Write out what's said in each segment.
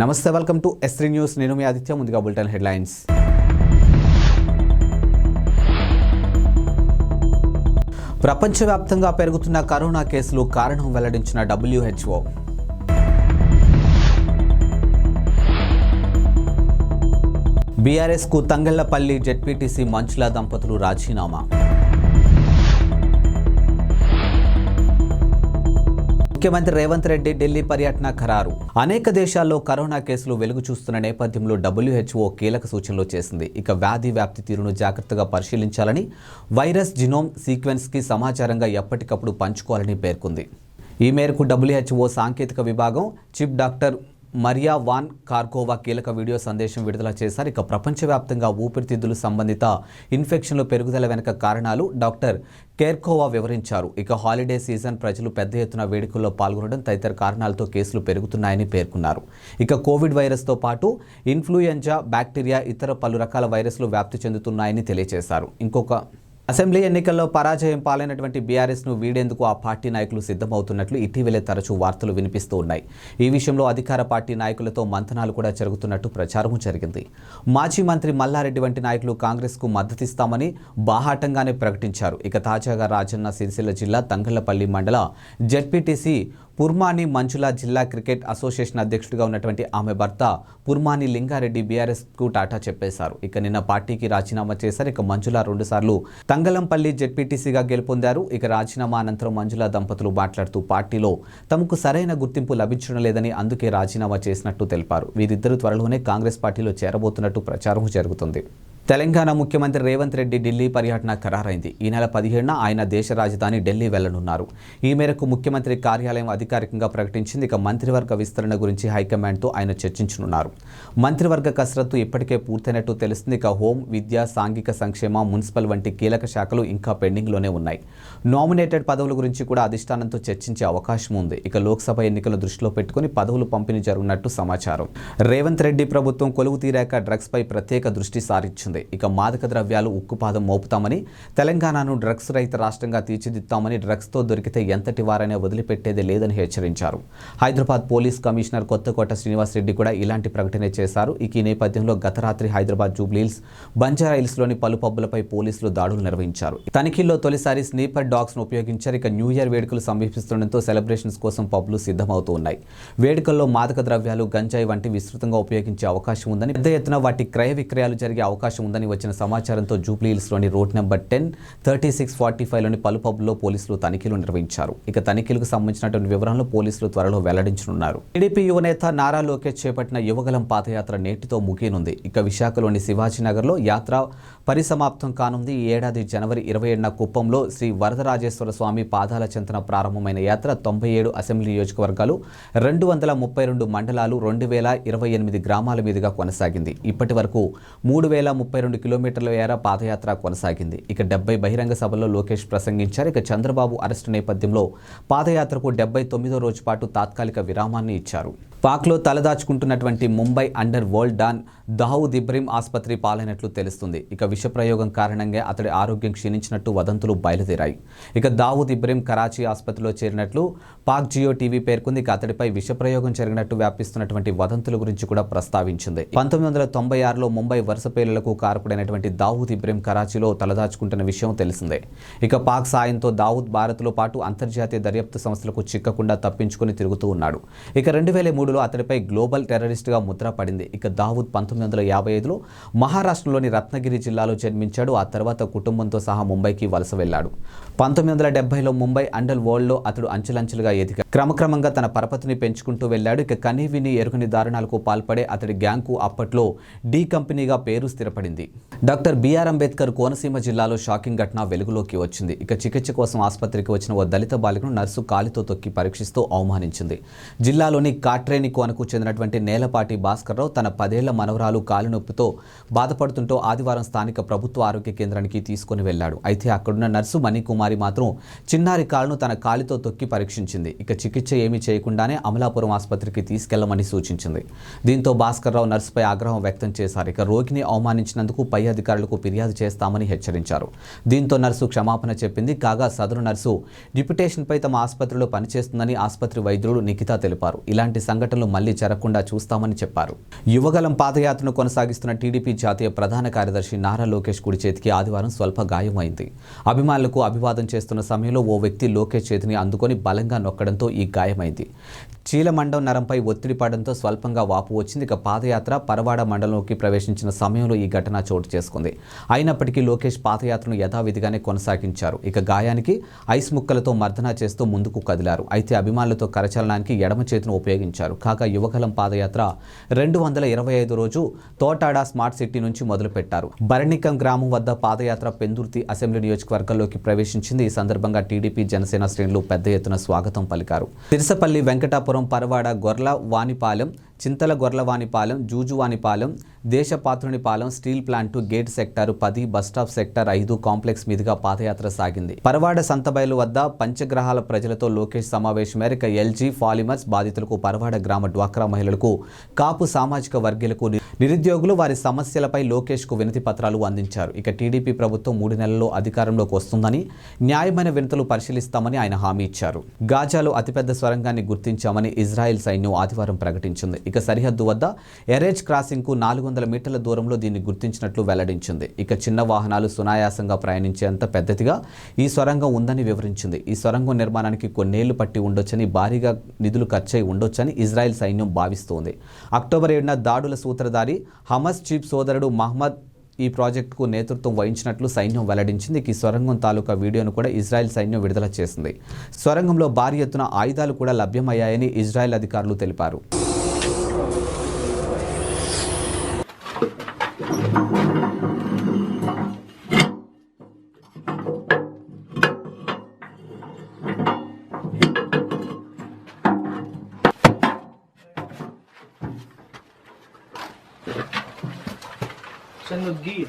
నమస్తే, welcome to S3 news. నేను మీ ఆదిత్య. ముందుగా బులెటిన్ హెడ్లైన్స్. ప్రపంచవ్యాప్తంగా పెరుగుతున్న కరోనా కేసులు కారణం వెల్లడించిన WHO. బీఆర్ఎస్కు తంగళ్లపల్లి జెడ్పీటీసీ మంచుల దంపతులు రాజీనామా. ముఖ్యమంత్రి రేవంత్ రెడ్డి ఢిల్లీ పర్యటన ఖరారు. అనేక దేశాల్లో కరోనా కేసులు వెలుగు చూస్తున్న నేపథ్యంలో WHO కీలక సూచనలు చేసింది. ఇక వ్యాధి వ్యాప్తి తీరును జాగ్రత్తగా పరిశీలించాలని, వైరస్ జినోమ్ సీక్వెన్స్కి సమాచారంగా ఎప్పటికప్పుడు పంచుకోవాలని పేర్కొంది. ఈ మేరకు WHO సాంకేతిక విభాగం చీఫ్ డాక్టర్ మరియా వాన్ కార్కోవా కీలక వీడియో సందేశం విడుదల చేశారు. ఇక ప్రపంచవ్యాప్తంగా ఊపిరితిత్తులు సంబంధిత ఇన్ఫెక్షన్లు పెరుగుదల వెనుక కారణాలు డాక్టర్ కేర్కోవా వివరించారు. ఇక హాలిడే సీజన్, ప్రజలు పెద్ద ఎత్తున వేడుకల్లో పాల్గొనడం తదితర కారణాలతో కేసులు పెరుగుతున్నాయని పేర్కొన్నారు. ఇక కోవిడ్ వైరస్తో పాటు ఇన్ఫ్లుయెంజా, బ్యాక్టీరియా, ఇతర పలు రకాల వైరస్లు వ్యాప్తి చెందుతున్నాయని తెలియజేశారు. అసెంబ్లీ ఎన్నికల్లో పరాజయం పాలైనటువంటి బీఆర్ఎస్ను వీడేందుకు ఆ పార్టీ నాయకులు సిద్ధమవుతున్నట్లు ఇటీవలే తరచూ వార్తలు వినిపిస్తూ ఉన్నాయి. ఈ విషయంలో అధికార పార్టీ నాయకులతో మంతనాలు కూడా జరుగుతున్నట్టు ప్రచారం జరిగింది. మాజీ మంత్రి మల్లారెడ్డి వంటి నాయకులు కాంగ్రెస్కు మద్దతిస్తామని బాహాటంగానే ప్రకటించారు. ఇక తాజాగా రాజన్న సిరిసిల్ల జిల్లా తంగళ్లపల్లి మండల జెడ్పీటీసీ పుర్మాని మంచుల జిల్లా క్రికెట్ అసోసియేషన్ అధ్యక్షుడిగా ఉన్నటువంటి ఆమె భర్త పుర్మాని లింగారెడ్డి బీఆర్ఎస్కు టాటా చెప్పేశారు. ఇక నిన్న పార్టీకి రాజీనామా చేశారు. ఇక మంజుల 2 సార్లు తంగలంపల్లి జెడ్పీటీసీగా గెలుపొందారు. ఇక రాజీనామా అనంతరం మంజుల దంపతులు మాట్లాడుతూ పార్టీలో తమకు సరైన గుర్తింపు లభించడం లేదని, అందుకే రాజీనామా చేసినట్టు తెలిపారు. వీరిద్దరూ త్వరలోనే కాంగ్రెస్ పార్టీలో చేరబోతున్నట్టు ప్రచారం జరుగుతుంది. తెలంగాణ ముఖ్యమంత్రి రేవంత్ రెడ్డి ఢిల్లీ పర్యటన ఖరారైంది. ఈ నెల 17న ఆయన దేశ రాజధాని ఢిల్లీ వెళ్లనున్నారు. ఈ మేరకు ముఖ్యమంత్రి కార్యాలయం అధికారికంగా ప్రకటించింది. ఇక మంత్రివర్గ విస్తరణ గురించి హైకమాండ్తో ఆయన చర్చించనున్నారు. మంత్రివర్గ కసరత్తు ఇప్పటికే పూర్తయినట్టు తెలుస్తుంది. ఇక హోం, విద్య, సాంఘిక సంక్షేమ, మున్సిపల్ వంటి కీలక శాఖలు ఇంకా పెండింగ్లోనే ఉన్నాయి. నామినేటెడ్ పదవుల గురించి కూడా అధిష్టానంతో చర్చించే అవకాశం ఉంది. ఇక లోక్సభ ఎన్నికలను దృష్టిలో పెట్టుకుని పదవులు పంపిణీ జరుగుతున్నట్టు సమాచారం. రేవంత్ రెడ్డి ప్రభుత్వం కొలువు తీరాక డ్రగ్స్పై ప్రత్యేక దృష్టి సారించింది. ఇక మాదక ద్రవ్యాలు ఉక్కుపాదం మోపుతామని, తెలంగాణను డ్రగ్స్ రహిత రాష్ట్రంగా తీర్చిదిద్దామని, డ్రగ్స్తో దొరికితే ఎంతటి వారైనా వదిలిపెట్టేదే లేదని హెచ్చరించారు. హైదరాబాద్ పోలీస్ కమిషనర్ కొత్తకోట శ్రీనివాస్ రెడ్డి కూడా ఇలాంటి ప్రకటన చేశారు. ఇక ఈ నేపథ్యంలో గత రాత్రి హైదరాబాద్ జూబ్లీహిల్స్, బంజారాహిల్స్లోని పలు పబ్బులపై పోలీసులు దాడులు నిర్వహించారు. తనిఖీల్లో తొలిసారి స్నీపర్ డాగ్స్ ను ఉపయోగించారు. ఇక న్యూ ఇయర్ వేడుకలు సమీపిస్తుండటంతో సెలబ్రేషన్స్ కోసం పబ్లు సిద్ధమవుతూ ఉన్నాయి. వేడుకల్లో మాదక ద్రవ్యాలు, గంజాయి వంటి విస్తృతంగా ఉపయోగించే అవకాశం ఉందని, పెద్ద ఎత్తున వాటి క్రయ విక్రయాలు జరిగే అవకాశం ఉందని వచ్చిన సమాచారంతో జూబ్లీహిల్స్లోని రోడ్ నెంబర్ 10, 36, 45లోని పలు పబ్లో పోలీసులు తనిఖీలు నిర్వహించారు. ఇక తనిఖీలకు సంబంధించినటువంటి వివరాలను పోలీసులు త్వరలో వెల్లడించనున్నారు. టీడీపీ యువనేత నారా లోకేష్ చేపట్టిన యువగలం పాదయాత్ర నేటితో ముగియనుంది. ఇక విశాఖలోని శివాజీనగర్లో యాత్ర పరిసమాప్తం కానుంది. ఈ ఏడాది జనవరి 27న కుప్పంలో శ్రీ వరదరాజేశ్వర స్వామి పాదాల చెంతన ప్రారంభమైన యాత్ర 97 అసెంబ్లీ నియోజకవర్గాలు, 232 మండలాలు, 2028 గ్రామాల మీదుగా కొనసాగింది. ఇప్పటి వరకు 3032 కిలోమీటర్ల మేర పాదయాత్ర కొనసాగింది. ఇక 70 బహిరంగ సభల్లో లోకేష్ ప్రసంగించారు. ఇక చంద్రబాబు అరెస్టు నేపథ్యంలో పాదయాత్రకు 79వ రోజు పాటు తాత్కాలిక విరామాన్ని ఇచ్చారు. పాక్లో తలదాచుకుంటున్నటువంటి Mumbai underworld don Dawood Ibrahim ఆసుపత్రి పాలైనట్లు తెలుస్తుంది. ఇక విషప్రయోగం కారణంగా అతడి ఆరోగ్యం క్షీణించినట్టు వదంతులు బయలుదేరాయి. ఇక దావూద్ ఇబ్రహీం కరాచీ ఆసుపత్రిలో చేరినట్లు పాక్ జియో టీవీ పేర్కొంది. ఇక అతడిపై విషప్రయోగం జరిగినట్టు వ్యాపిస్తున్నటువంటి వదంతుల గురించి కూడా ప్రస్తావించింది. 1996లో ముంబై వరుస పేలులకు కారకుడైనటువంటి దావూద్ ఇబ్రహీం కరాచీలో తలదాచుకుంటున్న విషయం తెలిసిందే. ఇక పాక్ సాయంతో దావూద్ భారత్లో పాటు అంతర్జాతీయ దర్యాప్తు సంస్థలకు చిక్కకుండా తప్పించుకుని తిరుగుతూ ఉన్నాడు. ఇక 2003లో అతడిపై గ్లోబల్ టెర్రరిస్ట్గా ముద్ర పడింది. ఇక దావూద్ 1955లో మహారాష్ట్రలోని రత్నగిరి జిల్లాలో జన్మించాడు. ఆ తర్వాత కుటుంబంతో సహా ముంబైకి వలస వెళ్లాడు. 1970లో ముంబై అండర్ వరల్డ్లో అతడు అంచెలంచెలుగా ఎదిగాడు. క్రమక్రమంగా తన పరపతిని పెంచుకుంటూ వెళ్లాడు. ఇక కనీ విని ఎరుగని దారుణాలకు పాల్పడే అతడి గ్యాంగ్కు అప్పట్లో డి కంపెనీగా పేరు స్థిరపడింది. డాక్టర్ బిఆర్ అంబేద్కర్ కోనసీమ జిల్లాలో షాకింగ్ ఘటన వెలుగులోకి వచ్చింది. ఇక చికిత్స కోసం ఆసుపత్రికి వచ్చిన ఓ దళిత బాలికను నర్సు కాలితో తొక్కి పరీక్షిస్తూ అవమానించింది. జిల్లాలోని కాట్రేని కోనకు చెందినటువంటి నేలపాటి భాస్కర్రావు తన 10 ఏళ్ల మనవరాలు కాలు నొప్పితో బాధపడుతుంటూ ఆదివారం స్థానిక ప్రభుత్వ ఆరోగ్య కేంద్రానికి తీసుకుని వెళ్లాడు. అయితే అక్కడున్న నర్సు మణికుమారి మాత్రం చిన్నారి కాలును తన కాలితో తొక్కి పరీక్షించింది. ఇక చికిత్స ఏమీ చేయకుండానే అమలాపురం ఆసుపత్రికి తీసుకెళ్లమని సూచించింది. దీంతో భాస్కర్రావు నర్సుపై ఆగ్రహం వ్యక్తం చేశారు. ఇక రోగిని అవమానించిన చేసినందుకు పై అధికారులకు ఫిర్యాదు చేస్తామని హెచ్చరించారు. దీంతో నర్సు క్షమాపణ చెప్పింది. కాగా సదరు నర్సు డిప్యుటేషన్పై తమ ఆసుపత్రిలో పనిచేస్తుందని ఆసుపత్రి వైద్యుడు నిఖిత తెలిపారు. ఇలాంటి సంఘటనలు మళ్లీ జరగకుండా చూస్తామని చెప్పారు. యువగలం పాదయాత్రను కొనసాగిస్తున్న టీడీపీ జాతీయ ప్రధాన కార్యదర్శి నారా లోకేష్ కుడి చేతికి ఆదివారం స్వల్ప గాయమైంది. అభిమానులకు అభివాదం చేస్తున్న సమయంలో ఓ వ్యక్తి లోకేష్ చేతిని అందుకొని బలంగా నొక్కడంతో ఈ గాయమైంది. చీలమండం నరంపై ఒత్తిడి పడడంతో స్వల్పంగా వాపు వచ్చింది. ఇక పాదయాత్ర పరవాడ మండలంలోకి ప్రవేశించిన సమయంలో ఈ ఘటన చోటు చేసుకుంది. అయినప్పటికీ లోకేష్ పాదయాత్రను యథావిధిగానే కొనసాగించారు. ఇక గాయానికి ఐస్ ముక్కలతో మర్దన చేస్తూ ముందుకు కదిలారు. అయితే అభిమానులతో కరచలనానికి ఎడమ చేతిని ఉపయోగించారు. కాగా యువగలం పాదయాత్ర 225 రోజు తోటాడ స్మార్ట్ సిటీ నుంచి మొదలుపెట్టారు. బరణికం గ్రామం వద్ద పాదయాత్ర పెందుర్తి అసెంబ్లీ నియోజకవర్గంలోకి ప్రవేశించింది. ఈ సందర్భంగా టీడీపీ జనసేన శ్రేణులు పెద్ద ఎత్తున స్వాగతం పలికారు. Tirusapalli, Venkatapuram, Paravada, Gorla Vanipalem, Chintala Gorlavanipalem, Jujuvanipalem, Desapatrunipalem, steel plant, gate sector 10, bus stop sector 5 complex మీదుగా పాదయాత్ర సాగింది. పరవాడ సంతబయలు వద్ద పంచగ్రహాల ప్రజలతో లోకేష్ సమావేశం మేరకు ఎల్జీ పాలిమర్స్ బాధితులకు, పరవాడ గ్రామ డ్వాక్రా మహిళలకు, కాపు సామాజిక వర్గీయులకు, నిరుద్యోగులు వారి సమస్యలపై లోకేష్కు వినతి పత్రాలు అందించారు. ఇక టీడీపీ ప్రభుత్వం 3 నెలల్లో అధికారంలోకి వస్తుందని, న్యాయమైన వినతులు పరిశీలిస్తామని ఆయన హామీ ఇచ్చారు. గాజాలో అతిపెద్ద సొరంగాన్ని గుర్తించామని ఇజ్రాయెల్ సైన్యం ఆదివారం ప్రకటించింది. ఇక సరిహద్దు వద్ద ఎరేజ్ క్రాసింగ్ కు 400 మీటర్ల దూరంలో దీన్ని గుర్తించినట్లు వెల్లడించింది. ఇక చిన్న వాహనాలు సునాయాసంగా ప్రయాణించేంత పెద్దదిగా ఈ సొరంగం ఉందని వివరించింది. ఈ సొరంగం నిర్మాణానికి కొన్నేళ్లు పట్టి ఉండొచ్చని, భారీగా నిధులు ఖర్చై ఉండొచ్చని ఇజ్రాయెల్ సైన్యం భావిస్తోంది. అక్టోబర్ 7న దాడుల సూత్రధారి హమస్ చీఫ్ సోదరుడు మహ్మద్ ఈ ప్రాజెక్టుకు నేతృత్వం వహించినట్లు సైన్యం వెల్లడించింది. ఈ సొరంగం తాలూకా వీడియోను కూడా ఇజ్రాయెల్ సైన్యం విడుదల చేసింది. సొరంగంలో భారీ ఎత్తున ఆయుధాలు కూడా లభ్యమయ్యాయని ఇజ్రాయెల్ అధికారులు తెలిపారు. عشان تجيب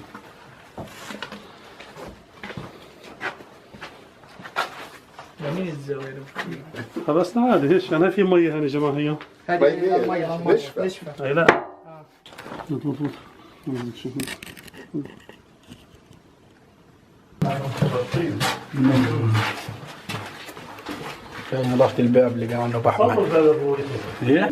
جميل الزوايا خلاص عادي ايش انا في ميه هنا يا جماعه هي هذه ميه نشفه اي لا كان ضغط الباب اللي قالوا بحر ليه؟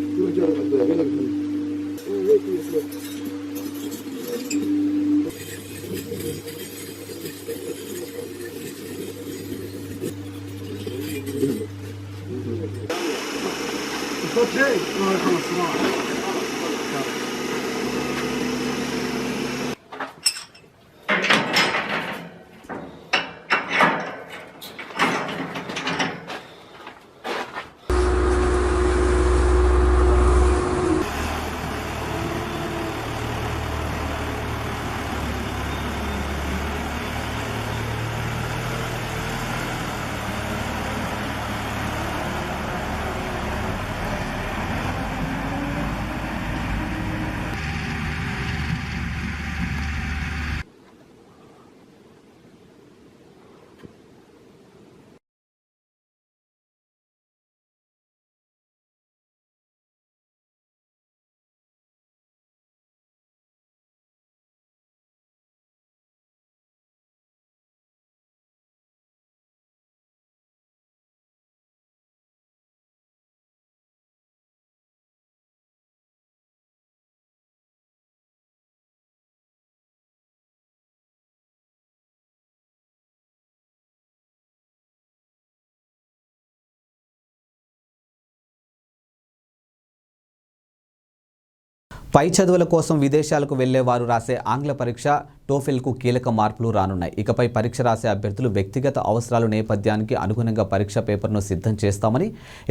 పై చదువుల కోసం విదేశాలకు వెళ్లే వారు రాసే ఆంగ్ల పరీక్ష టోఫెల్కు కీలక మార్పులు రానున్నాయి. ఇకపై పరీక్ష రాసే అభ్యర్థులు వ్యక్తిగత అవసరాల నేపథ్యానికి అనుగుణంగా పరీక్ష పేపర్ను సిద్ధం చేస్తామని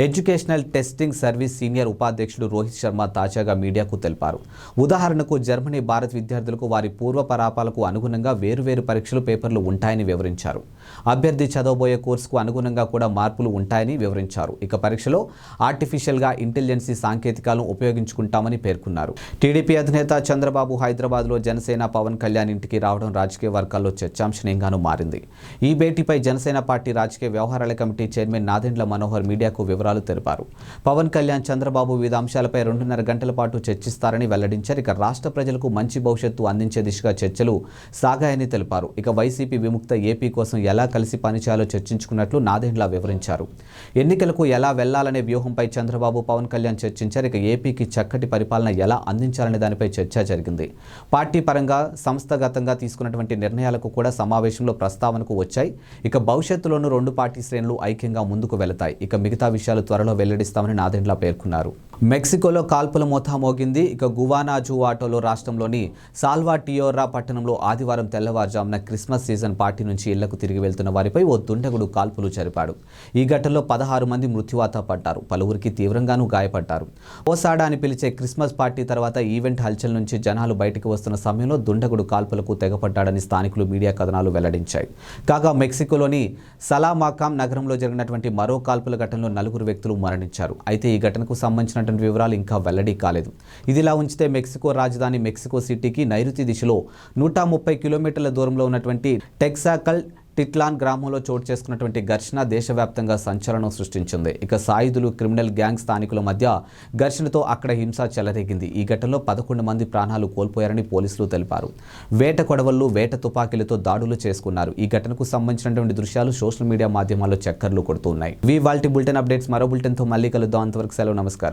ఎడ్యుకేషనల్ టెస్టింగ్ సర్వీస్ సీనియర్ ఉపాధ్యక్షుడు రోహిత్ శర్మ తాజాగా మీడియాకు తెలిపారు. ఉదాహరణకు జర్మనీ భారత్ విద్యార్థులకు వారి పూర్వపరాపాలకు అనుగుణంగా వేరువేరు పరీక్షలు పేపర్లు ఉంటాయని వివరించారు. అభ్యర్థి చదవబోయే కోర్సుకు అనుగుణంగా కూడా మార్పులు ఉంటాయని వివరించారు. ఇక పరీక్షలో ఆర్టిఫిషియల్గా ఇంటెలిజెన్సీ సాంకేతికాలను ఉపయోగించుకుంటామని పేర్కొన్నారు. టీడీపీ అధినేత చంద్రబాబు హైదరాబాద్లో జనసేన పవన్ కళ్యాణ్ ఇంటికి బయటికి రావడం రాజకీయ వర్గాల్లో చర్చాంశనీయంగానూ మారింది. ఈ భేటీపై జనసేన పార్టీ రాజకీయ వ్యవహారాల కమిటీ చైర్మన్ నాదెండ్ల మనోహర్ మీడియాకు వివరాలు తెలిపారు. పవన్ కళ్యాణ్, చంద్రబాబు వివిధ అంశాలపై 2.5 గంటల పాటు చర్చిస్తారని వెల్లడించారు. ఇక రాష్ట్ర ప్రజలకు మంచి భవిష్యత్తు అందించే దిశగా చర్చలు సాగాయని తెలిపారు. ఇక వైసీపీ విముక్త ఏపీ కోసం ఎలా కలిసి పనిచేయాలో చర్చించుకున్నట్లు నాదెండ్ల వివరించారు. ఎన్నికలకు ఎలా వెళ్లాలనే వ్యూహంపై చంద్రబాబు, పవన్ కళ్యాణ్ చర్చించారు. ఇక ఏపీకి చక్కటి పరిపాలన ఎలా అందించాలనే దానిపై చర్చ జరిగింది. పార్టీ పరంగా సంస్థాగతంగా తీసుకున్నటువంటి నిర్ణయాలకు కూడా సమావేశంలో ప్రస్తావనకు వచ్చాయి. ఇక భవిష్యత్తులోనూ 2 పార్టీ శ్రేణులు ఐక్యంగా ముందుకు వెళతాయి. ఇక మిగతా విషయాలు త్వరలో వెల్లడిస్తామని నాదెండ్ల పేర్కొన్నారు. మెక్సికోలో కాల్పుల మోతా మోగింది. ఇక గువానాజువాటోలో రాష్ట్రంలోని సాల్వాటియోరా పట్టణంలో ఆదివారం తెల్లవారుజామున క్రిస్మస్ సీజన్ పార్టీ నుంచి ఇళ్లకు తిరిగి వెళ్తున్న వారిపై ఓ దుండగుడు కాల్పులు జరిపాడు. ఈ ఘటనలో 16 మంది మృత్యువాత పడ్డారు. పలువురికి తీవ్రంగానూ గాయపడ్డారు. ఓసాడా అని పిలిచే క్రిస్మస్ పార్టీ తర్వాత ఈవెంట్ హల్చల్ నుంచి జనాలు బయటకు వస్తున్న సమయంలో దుండగుడు కాల్పులకు తెగపడ్డాడని స్థానికులు మీడియా కథనాలు వెల్లడించాయి. కాగా మెక్సికోలోని సలామాకాం నగరంలో జరిగినటువంటి మరో కాల్పుల ఘటనలో 4 వ్యక్తులు మరణించారు. అయితే ఈ ఘటనకు సంబంధించినటువంటి వివరాలు ఇంకా వెల్లడి కాలేదు. ఇదిలా ఉంచితే మెక్సికో రాజధాని మెక్సికో సిటీకి నైరుతి దిశలో 130 కిలోమీటర్ల దూరంలో ఉన్నటువంటి టెక్సాకల్ టిట్లాన్ గ్రామంలో చోటు చేసుకున్నటువంటి ఘర్షణ దేశవ్యాప్తంగా సంచలనం సృష్టించింది. ఇక సాయుధులు, క్రిమినల్ గ్యాంగ్ స్థానికుల మధ్య ఘర్షణతో అక్కడ హింస చెలరేగింది. ఈ ఘటనలో 11 మంది ప్రాణాలు కోల్పోయారని పోలీసులు తెలిపారు. వేట కొడవళ్లు, వేట తుపాకీలతో దాడులు చేసుకున్నారు. ఈ ఘటనకు సంబంధించినటువంటి దృశ్యాలు సోషల్ మీడియా మాధ్యమాల్లో చక్కర్లు కొడుతున్నాయి. వాల్టి బులెటిన్ అప్డేట్స్ మరో బులెటిన్తో మళ్ళీ కలుద్దాం. అంతవరకు సెలవు, నమస్కారం.